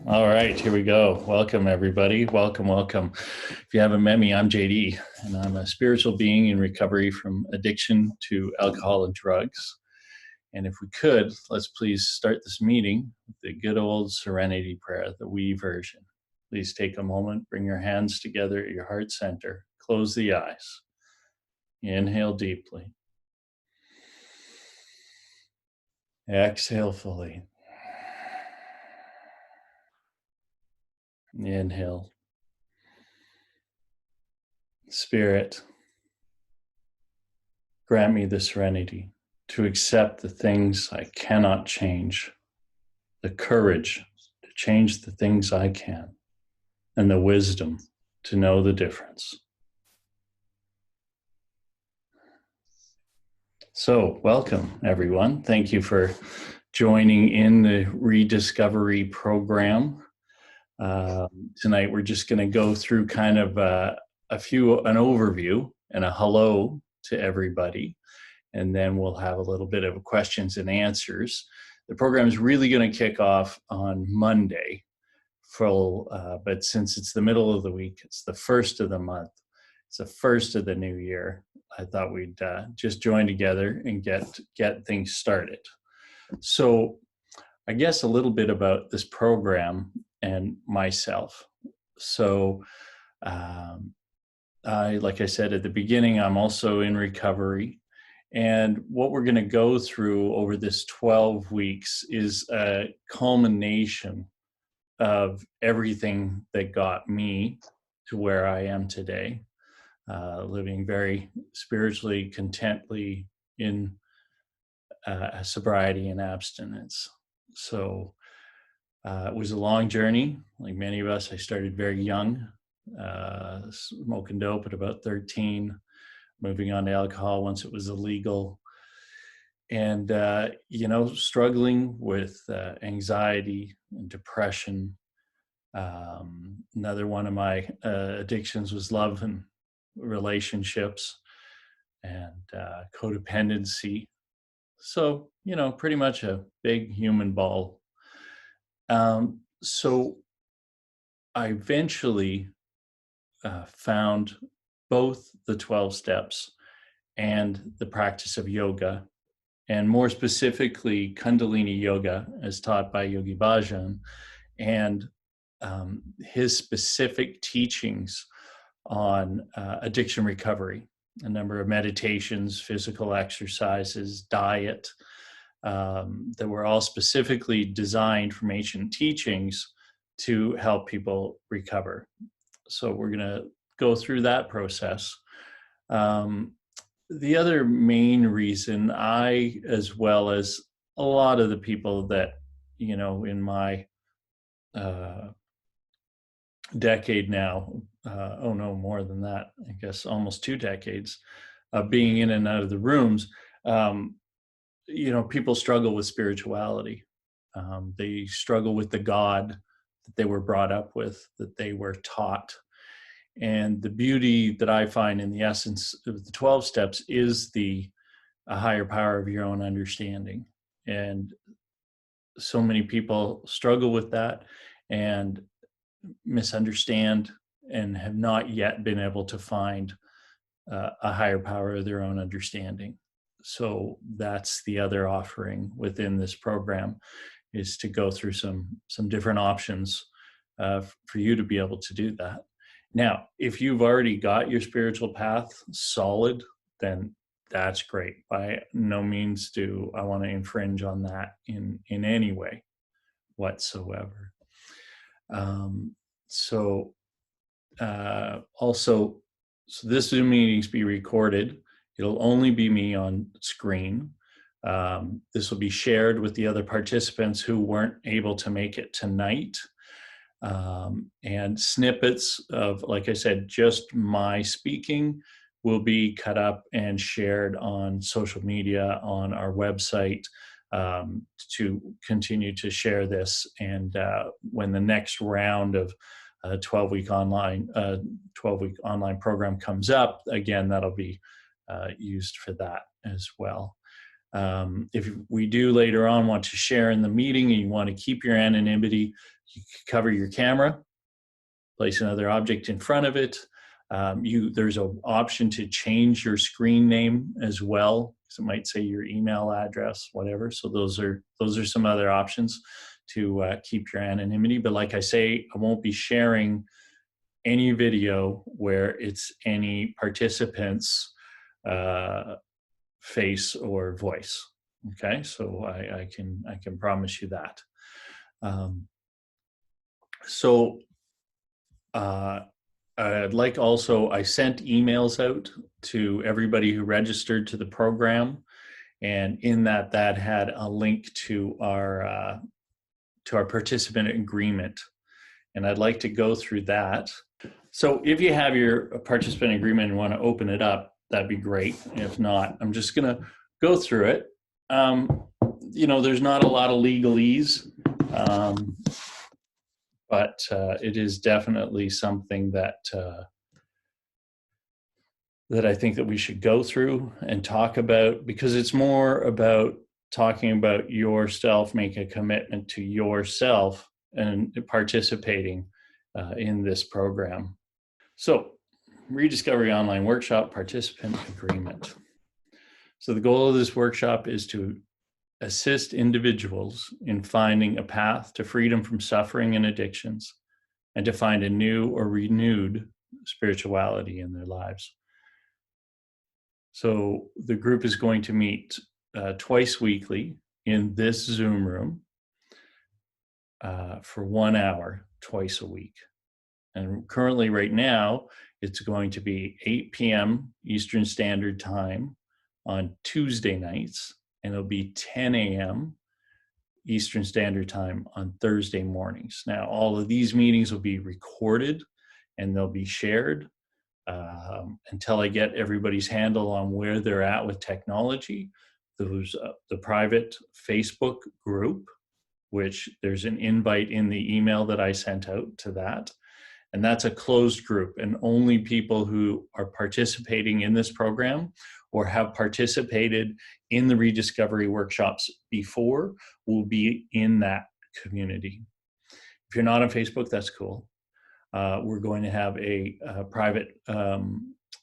All right, here we go. Welcome, everybody. Welcome. If you haven't met me, I'm JD, and I'm a spiritual being in recovery from addiction to alcohol and drugs. And if we could, let's please start this meeting with the good old serenity prayer, the we version. Please take a moment, bring your hands together at your heart center, close the eyes, inhale deeply, exhale fully, inhale. Spirit, grant me the serenity to accept the things I cannot change, the courage to change the things I can, and the wisdom to know the difference. So, welcome, everyone. Thank you for joining in the Rediscovery program. Tonight, we're just going to go through kind of an overview and a hello to everybody. And then we'll have a little bit of questions and answers. The program is really going to kick off on Monday, but since it's the middle of the week, it's the first of the month, it's the first of the new year, I thought we'd just join together and get things started. So I guess a little bit about this program and myself. So like I said at the beginning, I'm also in recovery. And what we're going to go through over this 12 weeks is a culmination of everything that got me to where I am today, living very spiritually contently in sobriety and abstinence. So it was a long journey. Like many of us, I started very young, smoking dope at about 13. Moving on to alcohol once it was illegal, and struggling with anxiety and depression. Another one of my addictions was love and relationships and codependency. So pretty much a big human ball. So I eventually found both the 12 steps and the practice of yoga, and more specifically Kundalini yoga as taught by Yogi Bhajan, and his specific teachings on addiction recovery, a number of meditations, physical exercises, diet, that were all specifically designed from ancient teachings to help people recover. So we're going to go through that process. The other main reason I, as well as a lot of the people that, in my decade now, more than that, I guess almost 2 decades of being in and out of the rooms, people struggle with spirituality. They struggle with the God that they were brought up with, that they were taught. And the beauty that I find in the essence of the 12 steps is a higher power of your own understanding. And so many people struggle with that and misunderstand and have not yet been able to find a higher power of their own understanding. So that's the other offering within this program, is to go through some different options for you to be able to do that. Now, if you've already got your spiritual path solid, then that's great. By no means do I want to infringe on that in any way whatsoever. So this Zoom meeting's be recorded. It'll only be me on screen. This will be shared with the other participants who weren't able to make it tonight. And snippets of, like I said, just my speaking will be cut up and shared on social media, on our website, to continue to share this. And when the next round of 12-week online program comes up, again, that'll be used for that as well. If we do later on want to share in the meeting and you want to keep your anonymity, you can cover your camera, place another object in front of it. There's an option to change your screen name as well. So it might say your email address, whatever. So those are some other options to keep your anonymity. But like I say, I won't be sharing any video where it's any participant's face or voice. Okay, so I can promise you that. So I'd like also, I sent emails out to everybody who registered to the program, and in that had a link to our participant agreement, and I'd like to go through that. So if you have your participant agreement and want to open it up, that'd be great. If not, I'm just going to go through it. There's not a lot of legalese, but it is definitely something that I think that we should go through and talk about, because it's more about talking about yourself, making a commitment to yourself and participating in this program. So, Rediscovery Online Workshop Participant Agreement. So the goal of this workshop is to assist individuals in finding a path to freedom from suffering and addictions, and to find a new or renewed spirituality in their lives. So the group is going to meet twice weekly in this Zoom room for 1 hour, twice a week. And currently right now, it's going to be 8 p.m. Eastern Standard Time on Tuesday nights, and it'll be 10 a.m. Eastern Standard Time on Thursday mornings. Now, all of these meetings will be recorded and they'll be shared until I get everybody's handle on where they're at with technology. There's the private Facebook group, which there's an invite in the email that I sent out to that. And that's a closed group, and only people who are participating in this program or have participated in the Rediscovery workshops before will be in that community. If you're not on Facebook, that's cool. We're going to have a private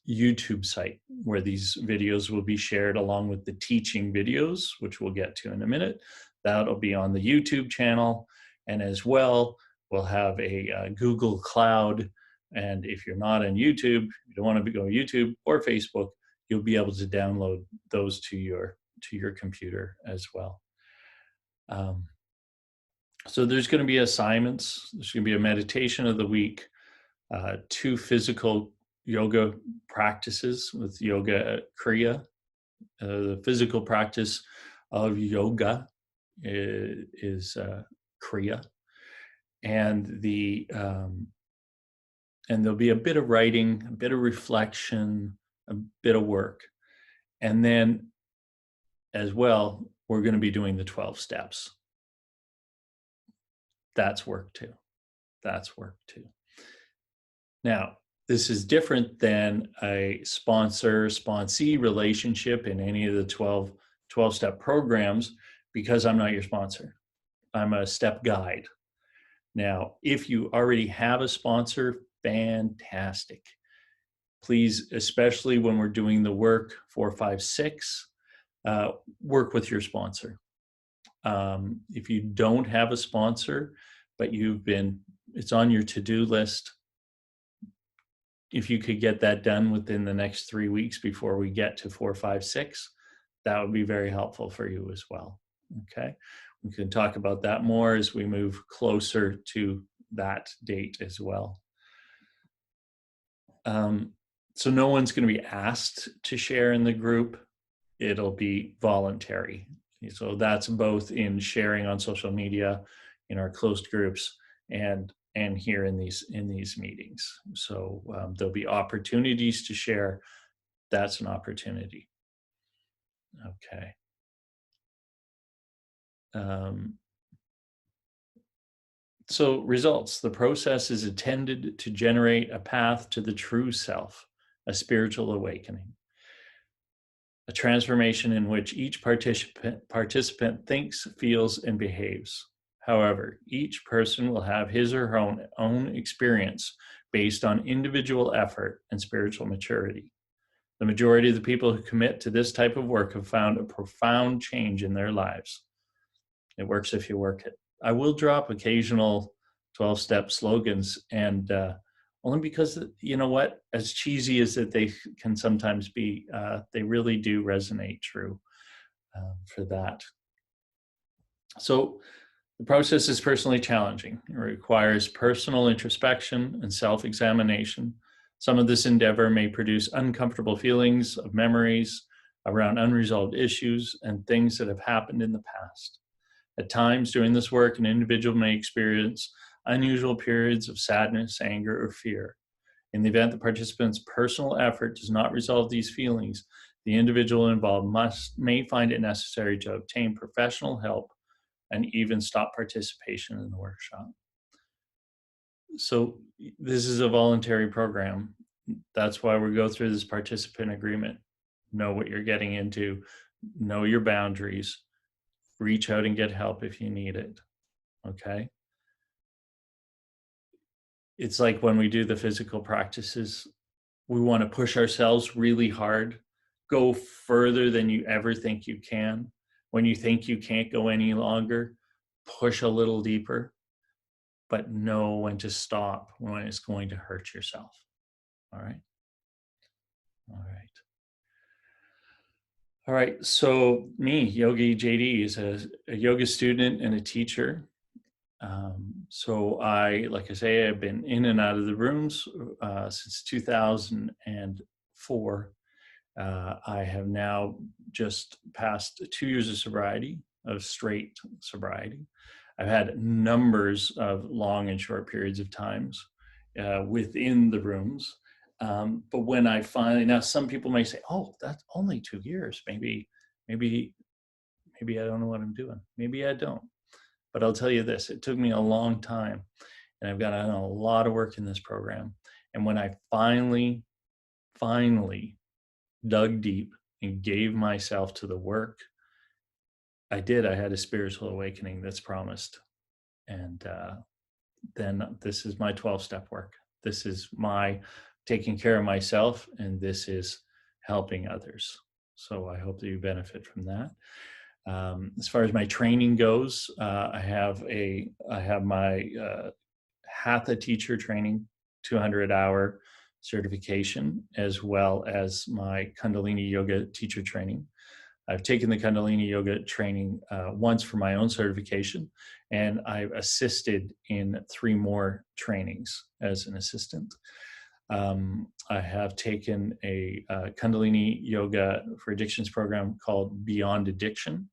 YouTube site where these videos will be shared along with the teaching videos, which we'll get to in a minute. That'll be on the YouTube channel. And as well, we'll have a Google Cloud. And if you're not on YouTube, you don't want to go YouTube or Facebook, you'll be able to download those to your computer as well. So there's going to be assignments. There's going to be a meditation of the week, 2 physical yoga practices with Yoga Kriya. The physical practice of yoga is Kriya, and there'll be a bit of writing, a bit of reflection, a bit of work, and then as well, we're going to be doing the 12 steps. That's work too. That's work too. Now, this is different than a sponsor-sponsee relationship in any of the 12-step programs, because I'm not your sponsor. I'm a step guide. Now, if you already have a sponsor, fantastic. Please, especially when we're doing the work 4, 5, 6, work with your sponsor. If you don't have a sponsor, but it's on your to-do list, if you could get that done within the next 3 weeks before we get to 4, 5, 6, that would be very helpful for you as well. Okay, we can talk about that more as we move closer to that date as well. So no one's going to be asked to share in the group. It'll be voluntary. So that's both in sharing on social media, in our closed groups, and here in these meetings. So there'll be opportunities to share. That's an opportunity. Okay. So results. The process is intended to generate a path to the true self, a spiritual awakening. a transformation in which each participant thinks, feels, and behaves. However, each person will have his or her own experience based on individual effort and spiritual maturity. The majority of the people who commit to this type of work have found a profound change in their lives. It works if you work it. I will drop occasional 12-step slogans, and only because, you know what, as cheesy as that they can sometimes be, they really do resonate true for that. So the process is personally challenging. It requires personal introspection and self-examination. Some of this endeavor may produce uncomfortable feelings of memories around unresolved issues and things that have happened in the past. At times during this work, an individual may experience unusual periods of sadness, anger, or fear. In the event the participant's personal effort does not resolve these feelings, the individual involved may find it necessary to obtain professional help and even stop participation in the workshop. So this is a voluntary program. That's why we go through this participant agreement. Know what you're getting into, know your boundaries, reach out and get help if you need it, okay? It's like when we do the physical practices, we want to push ourselves really hard, go further than you ever think you can. When you think you can't go any longer, push a little deeper, but know when to stop when it's going to hurt yourself. All right. All right. All right. So me, Yogi JD, is a yoga student and a teacher. So like I say, I've been in and out of the rooms since 2004. I have now just passed 2 years of sobriety, of straight sobriety. I've had numbers of long and short periods of times within the rooms. But when I finally, now some people may say, oh, that's only 2 years. Maybe I don't know what I'm doing. Maybe I don't. But I'll tell you this, it took me a long time, and I've done a lot of work in this program. And when I finally dug deep and gave myself to the work, I had a spiritual awakening that's promised. And then this is my 12-step work. This is my taking care of myself, and this is helping others. So I hope that you benefit from that. As far as my training goes, I have my Hatha teacher training, 200-hour certification, as well as my Kundalini yoga teacher training. I've taken the Kundalini yoga training once for my own certification, and I've assisted in 3 more trainings as an assistant. I have taken a Kundalini yoga for addictions program called Beyond Addiction,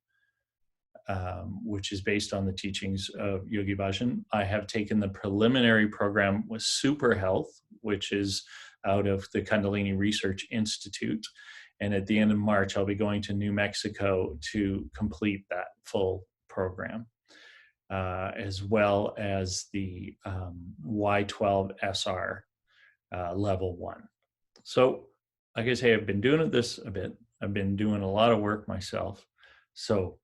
which is based on the teachings of Yogi Bhajan. I have taken the preliminary program with Super Health, which is out of the Kundalini Research Institute. And at the end of March, I'll be going to New Mexico to complete that full program, as well as the Y12SR level 1. So, like I say, I've been doing this a bit. I've been doing a lot of work myself. So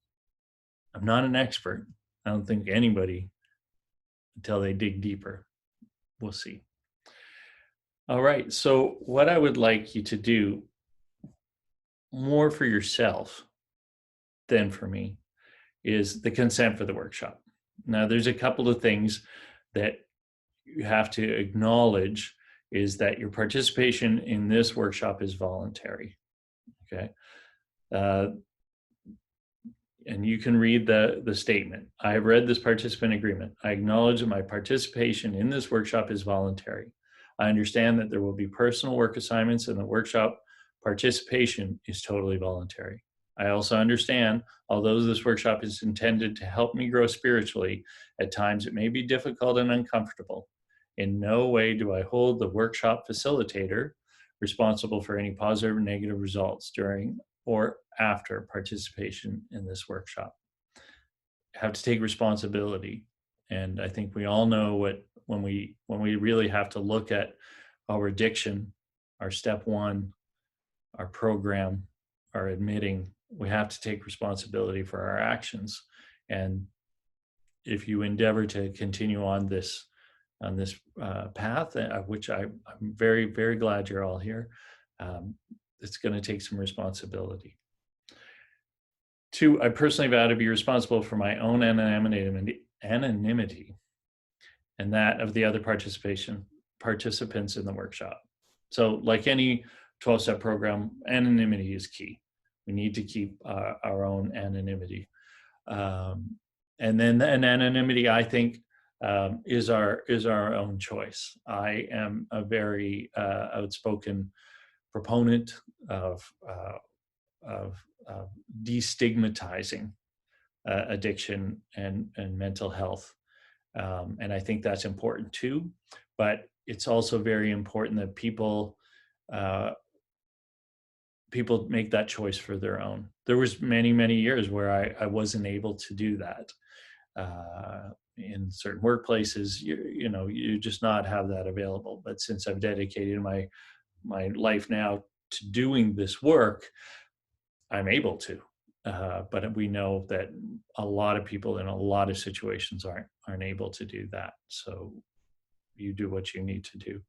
I'm not an expert. I don't think anybody until they dig deeper. We'll see. All right. So what I would like you to do more for yourself than for me is the consent for the workshop. Now, there's a couple of things that you have to acknowledge is that your participation in this workshop is voluntary. Okay. And you can read the statement. I have read this participant agreement. I acknowledge that my participation in this workshop is voluntary. I understand that there will be personal work assignments and the workshop participation is totally voluntary. I also understand, although this workshop is intended to help me grow spiritually, at times it may be difficult and uncomfortable. In no way do I hold the workshop facilitator responsible for any positive or negative results during or after participation in this workshop. Have to take responsibility. And I think we all know when we really have to look at our addiction, our step 1, our program, are admitting we have to take responsibility for our actions. And if you endeavor to continue on this path, which I'm very, very glad you're all here, it's going to take some responsibility. 2, I personally vow to be responsible for my own anonymity and that of the other participants in the workshop. So like any 12-step program, anonymity is key. We need to keep our own anonymity. And then an anonymity, I think, is our own choice. I am a very outspoken proponent of destigmatizing addiction and mental health. And I think that's important too. But it's also very important that people make that choice for their own. There was many, many years where I wasn't able to do that. In certain workplaces, you just not have that available. But since I've dedicated my life now to doing this work, I'm able to. But we know that a lot of people in a lot of situations aren't able to do that. So you do what you need to do.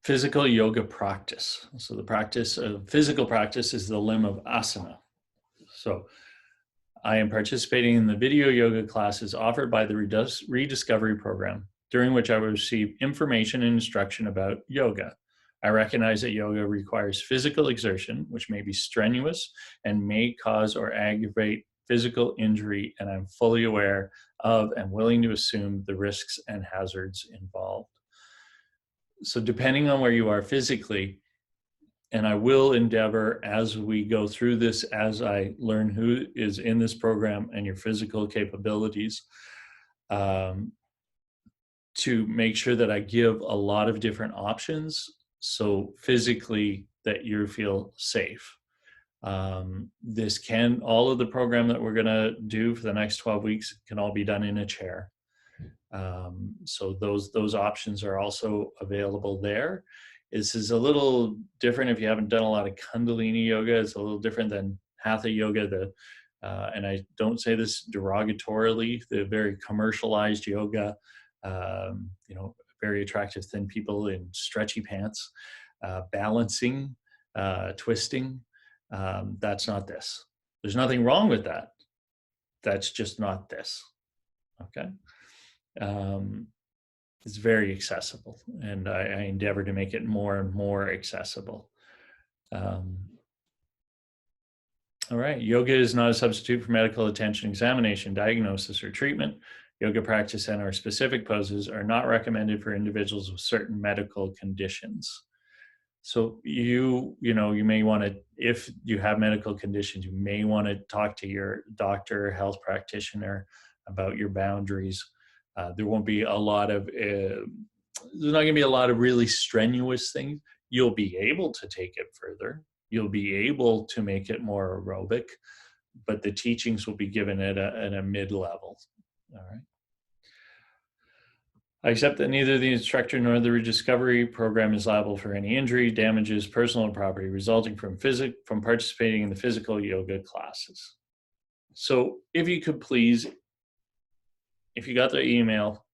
Physical yoga practice. So the practice of physical practice is the limb of asana. So I am participating in the video yoga classes offered by the Rediscovery program, during which I will receive information and instruction about yoga. I recognize that yoga requires physical exertion, which may be strenuous and may cause or aggravate physical injury, and I'm fully aware of and willing to assume the risks and hazards involved. So depending on where you are physically, and I will endeavor as we go through this, as I learn who is in this program and your physical capabilities, to make sure that I give a lot of different options so physically that you feel safe. All of the program that we're going to do for the next 12 weeks can all be done in a chair. So those options are also available there. This is a little different if you haven't done a lot of Kundalini yoga. It's a little different than Hatha yoga. And I don't say this derogatorily. The very commercialized yoga, very attractive thin people in stretchy pants, balancing, twisting. That's not this. There's nothing wrong with that. That's just not this. Okay. It's very accessible, and I endeavor to make it more and more accessible. All right. Yoga is not a substitute for medical attention, examination, diagnosis, or treatment. Yoga practice and our specific poses are not recommended for individuals with certain medical conditions. So you may want to, if you have medical conditions, you may want to talk to your doctor, health practitioner about your boundaries. There won't be a lot of, there's not going to be a lot of really strenuous things. You'll be able to take it further. You'll be able to make it more aerobic, but the teachings will be given at a mid-level. All right. I accept that neither the instructor nor the Rediscovery program is liable for any injury, damages, personal or property resulting from participating in the physical yoga classes. So if you could please, if you got the email,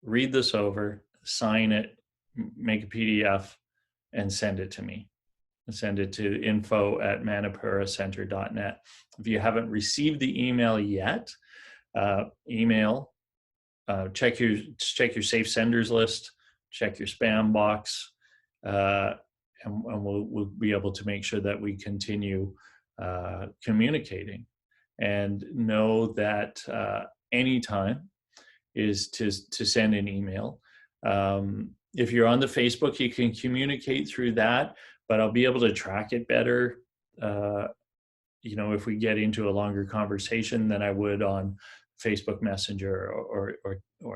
read this over, sign it, make a PDF, and send it to me. Send it to info@manipuracenter.net. If you haven't received the email yet, check your safe senders list, check your spam box, and we'll be able to make sure that we continue communicating. And know that anytime is to send an email. If you're on the Facebook, you can communicate through that, but I'll be able to track it better, if we get into a longer conversation than I would on Facebook Messenger or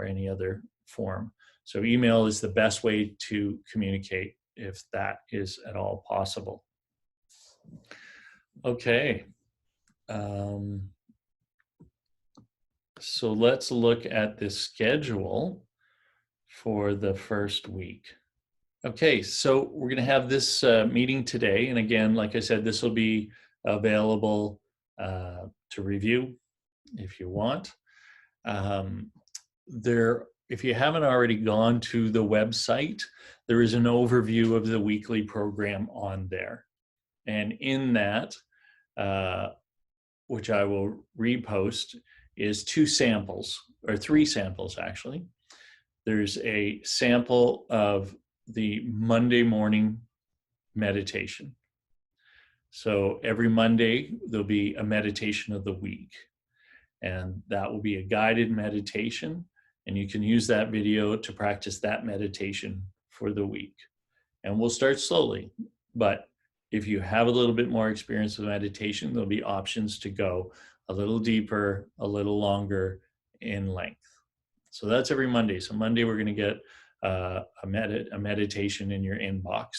any other form. So email is the best way to communicate if that is at all possible. Okay. So let's look at the schedule for the first week. Okay, so we're going to have this meeting today. And again, like I said, this will be available to review if you want. If you haven't already gone to the website, there is an overview of the weekly program on there. And in that, which I will repost, is 2 samples, or 3 samples actually. There's a sample of the Monday morning meditation. So every Monday, there'll be a meditation of the week, and that will be a guided meditation. And you can use that video to practice that meditation for the week. And we'll start slowly. But if you have a little bit more experience with meditation, there'll be options to go a little deeper, a little longer in length. So that's every Monday. So Monday, we're going to get a meditation in your inbox.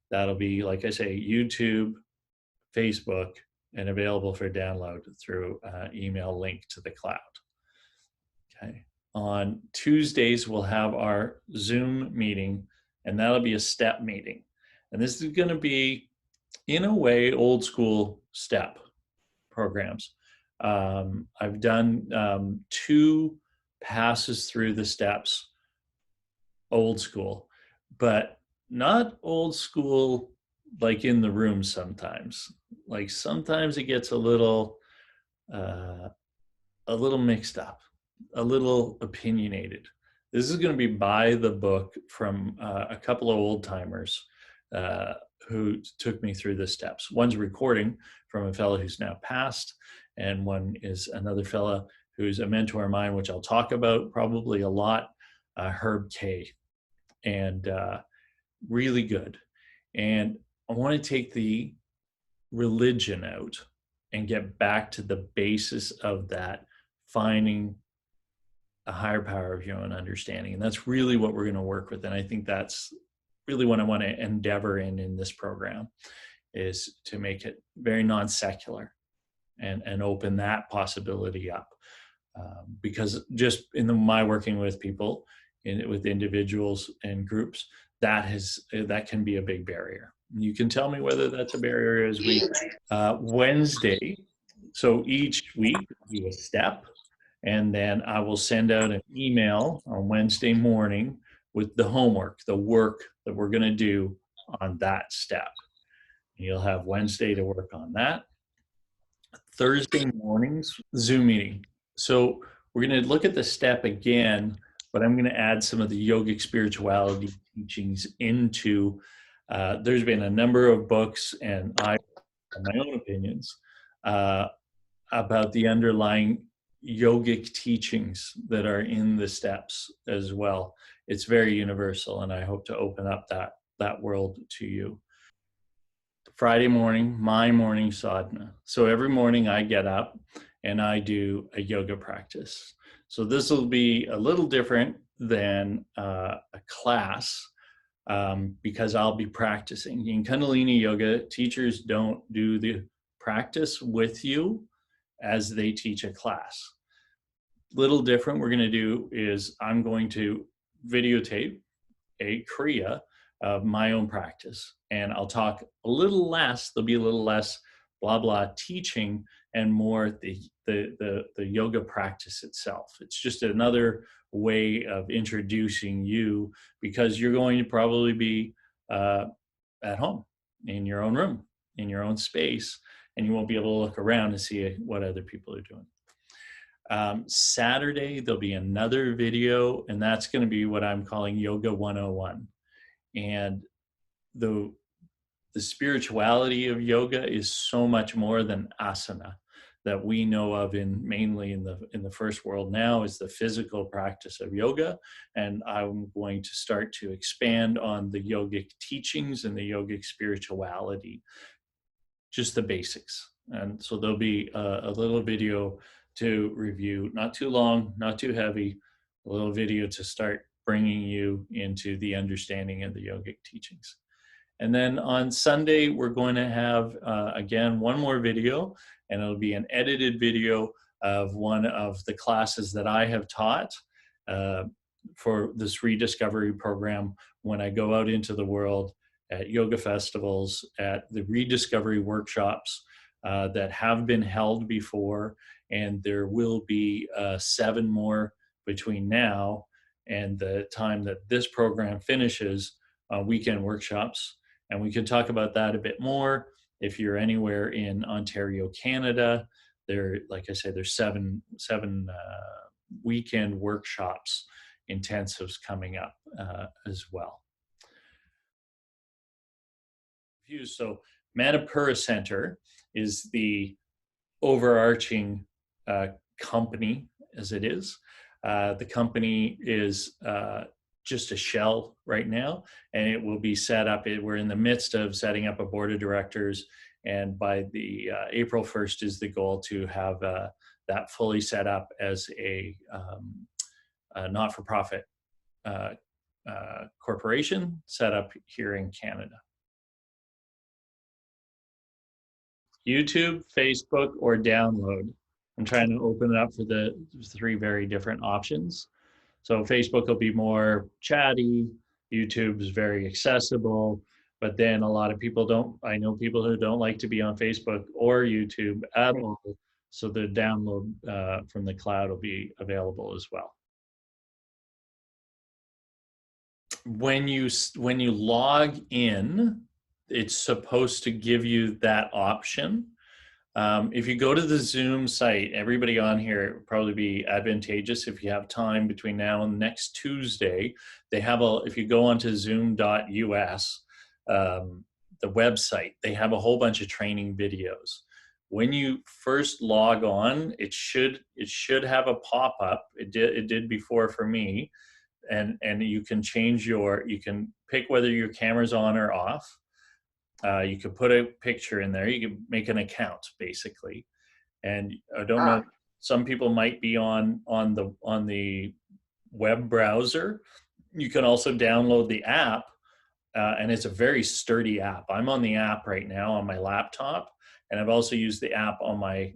That'll be, like I say, YouTube, Facebook, and available for download through email link to the cloud. Okay. On Tuesdays, we'll have our Zoom meeting, and that'll be a step meeting. And this is going to be, in a way, old school step programs. I've done 2 passes through the steps, old school, but not old school like in the room sometimes. Like sometimes it gets a little mixed up, a little opinionated. This is going to be by the book from a couple of old timers who took me through the steps. One's a recording from a fellow who's now passed, and one is another fellow who's a mentor of mine, which I'll talk about probably a lot, Herb K. And really good. And I want to take the religion out and get back to the basis of that, finding a higher power of your own understanding. And that's really what we're going to work with. And I think that's really what I want to endeavor in this program, is to make it very non-secular and open that possibility up. Because just in my working with people, with individuals and groups, that can be a big barrier. You can tell me whether that's a barrier as we Wednesday. So each week we do a step, and then I will send out an email on Wednesday morning with the homework, the work that we're going to do on that step. You'll have Wednesday to work on that. Thursday mornings, Zoom meeting. So we're going to look at the step again, but I'm going to add some of the yogic spirituality teachings into. There's been a number of books, and I have my own opinions about the underlying yogic teachings that are in the steps as well. It's very universal, and I hope to open up that world to you. Friday morning, my morning sadhana. So every morning I get up and I do a yoga practice. So this will be a little different than a class because I'll be practicing. In Kundalini Yoga, teachers don't do the practice with you as they teach a class. Little different we're going to do is I'm going to videotape a Kriya of my own practice. And I'll talk a little less, there'll be a little less blah, blah teaching and more the yoga practice itself. It's just another way of introducing you, because you're going to probably be at home in your own room, in your own space, and you won't be able to look around and see what other people are doing. Saturday, there'll be another video, and that's going to be what I'm calling Yoga 101. And the spirituality of yoga is so much more than asana that we know of mainly in the first world now is the physical practice of yoga. And I'm going to start to expand on the yogic teachings and the yogic spirituality, just the basics. And so there'll be a little video to review, not too long, not too heavy, a little video to start bringing you into the understanding of the yogic teachings. And then on Sunday, we're going to have, again, one more video, and it'll be an edited video of one of the classes that I have taught. for this Rediscovery program when I go out into the world at yoga festivals, at the Rediscovery workshops that have been held before, and there will be 7 more between now and the time that this program finishes, weekend workshops. And we can talk about that a bit more. If you're anywhere in Ontario, Canada, there, like I said, there's seven weekend workshops, intensives coming up as well. So Manipura Center is the overarching company as it is. The company is just a shell right now, and it will be set up. We're in the midst of setting up a board of directors, and by the April 1st is the goal to have that fully set up as a not-for-profit corporation set up here in Canada. YouTube, Facebook, or download. I'm trying to open it up for the 3 very different options. So Facebook will be more chatty, YouTube is very accessible, but then a lot of people don't, I know people who don't like to be on Facebook or YouTube at all, so the download from the cloud will be available as well. When you log in, it's supposed to give you that option. If you go to the Zoom site, everybody on here, it would probably be advantageous if you have time between now and next Tuesday. They have if you go onto zoom.us, the website, they have a whole bunch of training videos. When you first log on, it should have a pop-up. It did before for me. And you can you can pick whether your camera's on or off. You could put a picture in there. You can make an account basically. And I don't know, some people might be on the web browser. You can also download the app, and it's a very sturdy app. I'm on the app right now on my laptop, and I've also used the app on my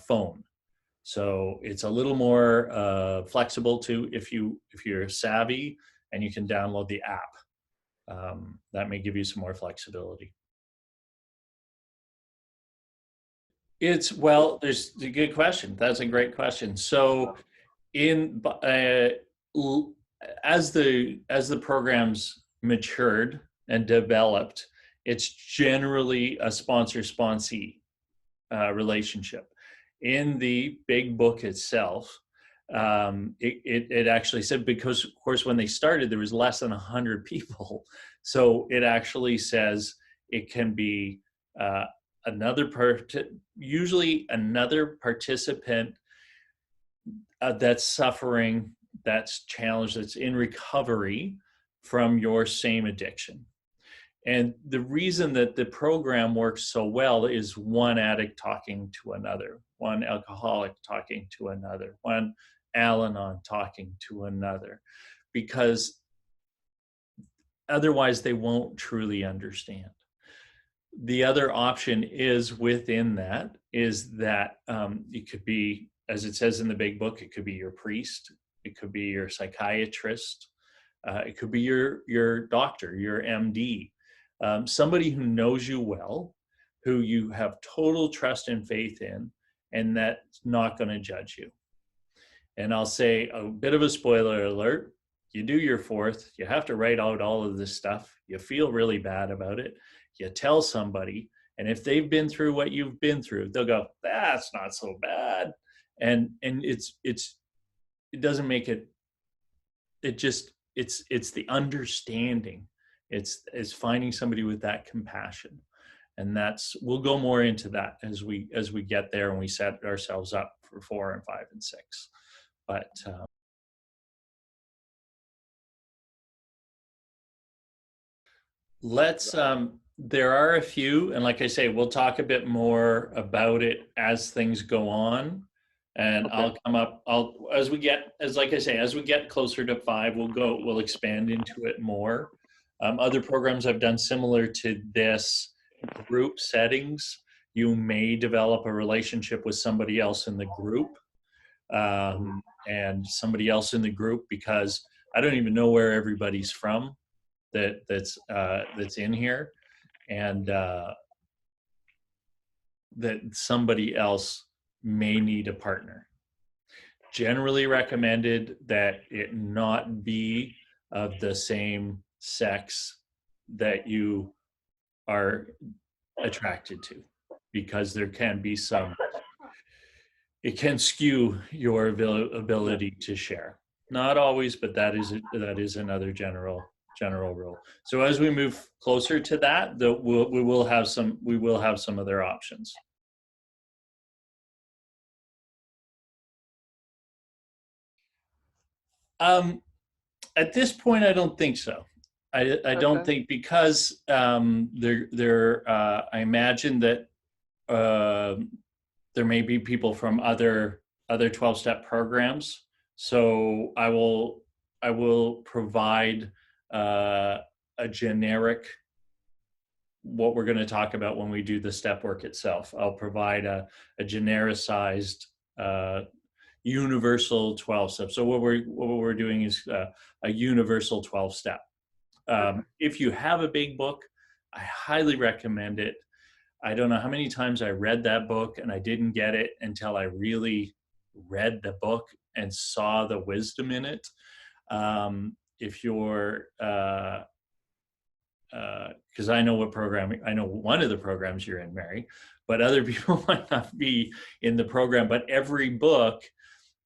phone. So it's a little more flexible too if you're savvy and you can download the app. That may give you some more flexibility. There's a good question. That's a great question. So as the programs matured and developed, it's generally a sponsor-sponsee relationship. In the big book itself, it actually said, because of course when they started there was less than 100 people, so it actually says it can be usually another participant that's suffering, that's challenged, that's in recovery from your same addiction. And the reason that the program works so well is one addict talking to another, one alcoholic talking to another, one Al-Anon talking to another, because otherwise they won't truly understand. The other option is within that is that it could be, as it says in the big book, it could be your priest, it could be your psychiatrist, it could be your doctor, your MD. Somebody who knows you well, who you have total trust and faith in, and that's not going to judge you. And I'll say a bit of a spoiler alert. You do your 4th, you have to write out all of this stuff. You feel really bad about it. You tell somebody, and if they've been through what you've been through, they'll go, that's not so bad. And it doesn't make it, it's the understanding. It's finding somebody with that compassion, and we'll go more into that as we get there and we set ourselves up for 4 and 5 and 6. But there are a few, and like I say, we'll talk a bit more about it as things go on. And okay. As we get closer to 5, we'll expand into it more. Other programs I've done similar to this, group settings, you may develop a relationship with somebody else in the group, and somebody else in the group, because I don't even know where everybody's from that's in here, and that somebody else may need a partner. Generally recommended that it not be of the same sex that you are attracted to, because there can be some, it can skew your ability to share. Not always, but that is another general rule. So as we move closer to that, we will have some other options. At this point, I don't think so. I don't think, because I imagine that uh, there may be people from other 12-step programs. So I will provide a generic, what we're going to talk about when we do the step work itself. I'll provide a genericized universal 12 step. So what we're doing is a universal 12 step. If you have a big book, I highly recommend it. I don't know how many times I read that book and I didn't get it until I really read the book and saw the wisdom in it. If you're, because I know one of the programs you're in, Mary, but other people might not be in the program. But every book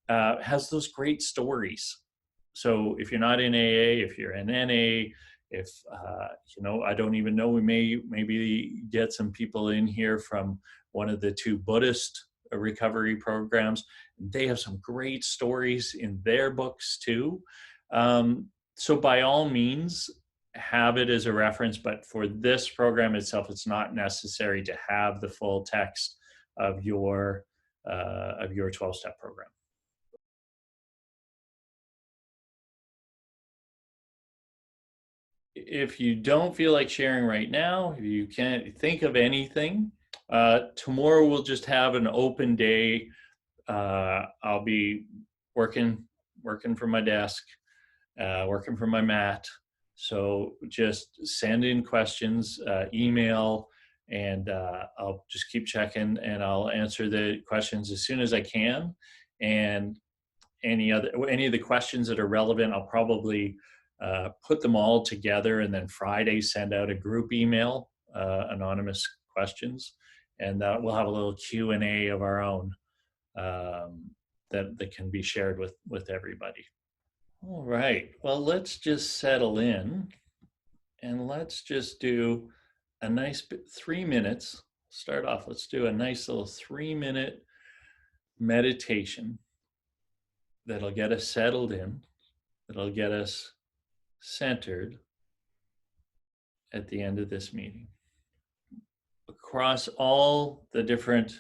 has those great stories. So if you're not in AA, if you're in NA, if I don't even know, we maybe get some people in here from one of the two Buddhist recovery programs. They have some great stories in their books too. So by all means, have it as a reference, but for this program itself, it's not necessary to have the full text of your 12-step program. If you don't feel like sharing right now, if you can't think of anything, tomorrow we'll just have an open day. I'll be working from my desk, working from my mat. So just send in questions, email, and I'll just keep checking, and I'll answer the questions as soon as I can. And any of the questions that are relevant, I'll probably put them all together, and then Friday send out a group email, anonymous questions, and we'll have a little Q&A of our own that can be shared with everybody. All right, well, let's just settle in, and let's just do a nice 3 minutes. Start off, let's do a nice little 3-minute meditation that'll get us settled in, that'll get us centered at the end of this meeting. Across all the different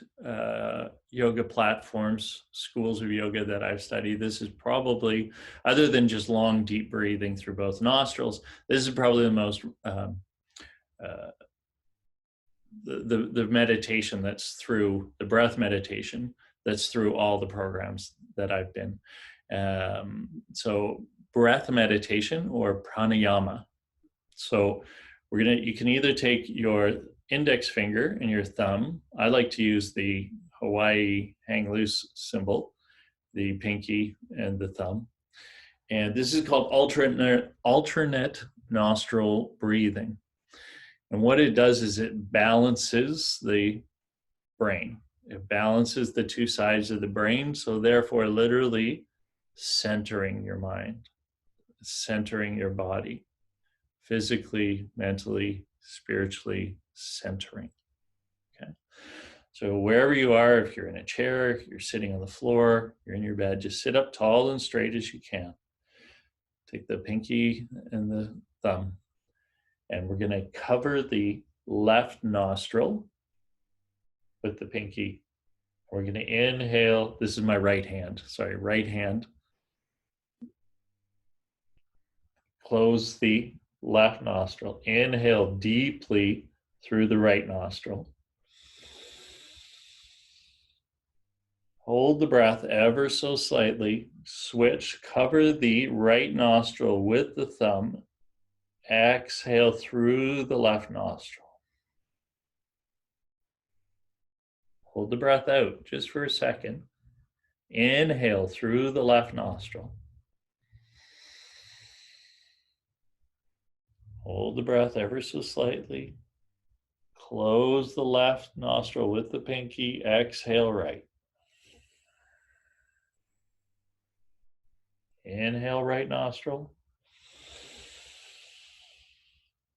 yoga platforms, schools of yoga that I've studied, this is probably, other than just long, deep breathing through both nostrils, this is probably the most, the meditation that's through, the breath meditation that's through all the programs that I've been. So breath meditation or pranayama. So you can either take your index finger and your thumb. I like to use the Hawaii hang loose symbol, the pinky and the thumb. And this is called alternate nostril breathing. And what it does is it balances the brain. It balances the two sides of the brain. So therefore, literally centering your mind, centering your body, physically, mentally, spiritually centering. Okay. So wherever you are, if you're in a chair, if you're sitting on the floor, you're in your bed, just sit up tall and straight as you can. Take the pinky and the thumb, and we're going to cover the left nostril with the pinky. We're going to inhale. This is my right hand. Sorry, right hand. Close the left nostril. Inhale deeply through the right nostril. Hold the breath ever so slightly. Switch. Cover the right nostril with the thumb. Exhale through the left nostril. Hold the breath out just for a second. Inhale through the left nostril. Hold the breath ever so slightly. Close the left nostril with the pinky. Exhale right. Inhale right nostril.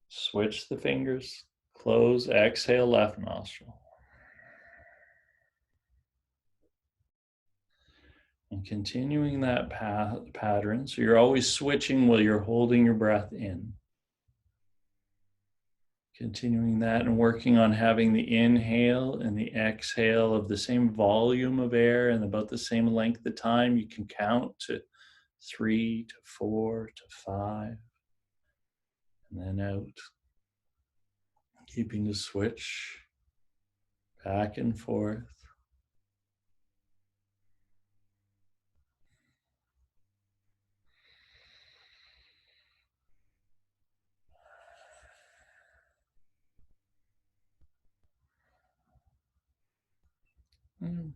Switch the fingers. Close. Exhale left nostril. And continuing that pattern. So you're always switching while you're holding your breath in. Continuing that and working on having the inhale and the exhale of the same volume of air and about the same length of time. You can count to 3 to 4 to 5 and then out. Keeping the switch back and forth.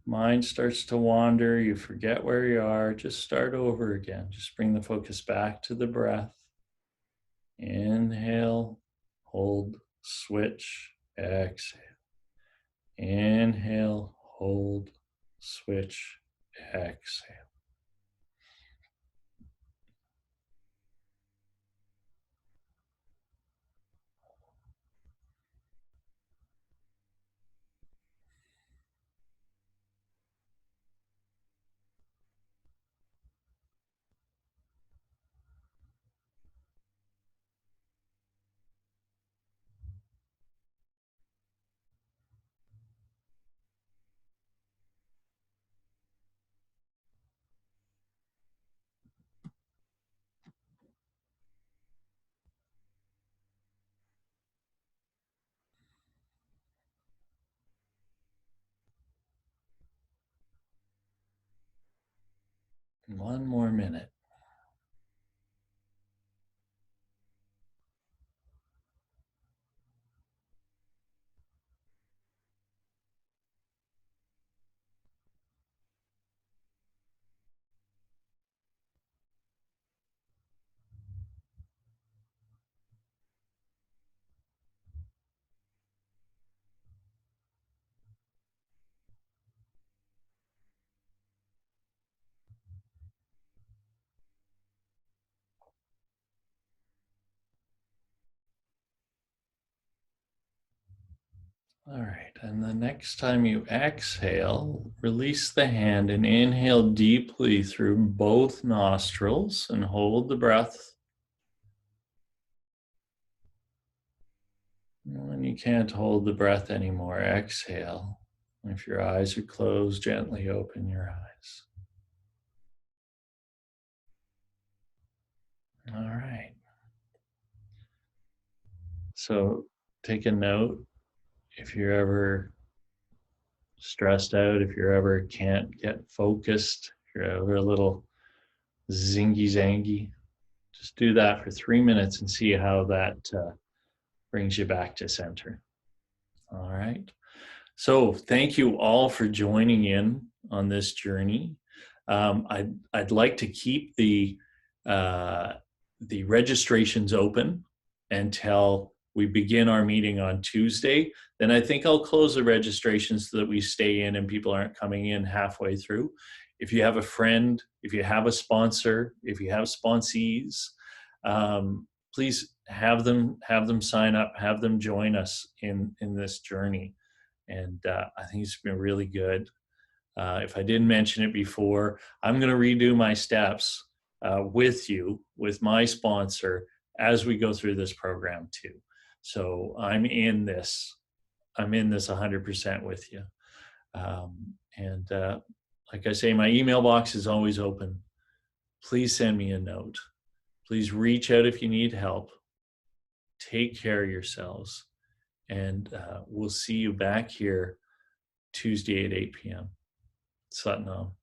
Mind starts to wander, you forget where you are, just start over again. Just bring the focus back to the breath. Inhale, hold, switch, exhale. Inhale, hold, switch, exhale. One more minute. All right, and the next time you exhale, release the hand and inhale deeply through both nostrils and hold the breath. When you can't hold the breath anymore, exhale. If your eyes are closed, gently open your eyes. All right. So take a note if you're ever stressed out, if you're ever can't get focused, if you're ever a little zingy zangy, just do that for 3 minutes and see how that brings you back to center. All right. So thank you all for joining in on this journey. I'd like to keep the registrations open until we begin our meeting on Tuesday. Then I think I'll close the registrations so that we stay in and people aren't coming in halfway through. If you have a friend, if you have a sponsor, if you have sponsees, please have them sign up, have them join us in this journey. And I think it's been really good. If I didn't mention it before, I'm going to redo my steps with you, with my sponsor, as we go through this program too. So I'm in this 100% with you. And like I say, my email box is always open. Please send me a note. Please reach out if you need help. Take care of yourselves. And we'll see you back here Tuesday at 8 p.m. Satnam.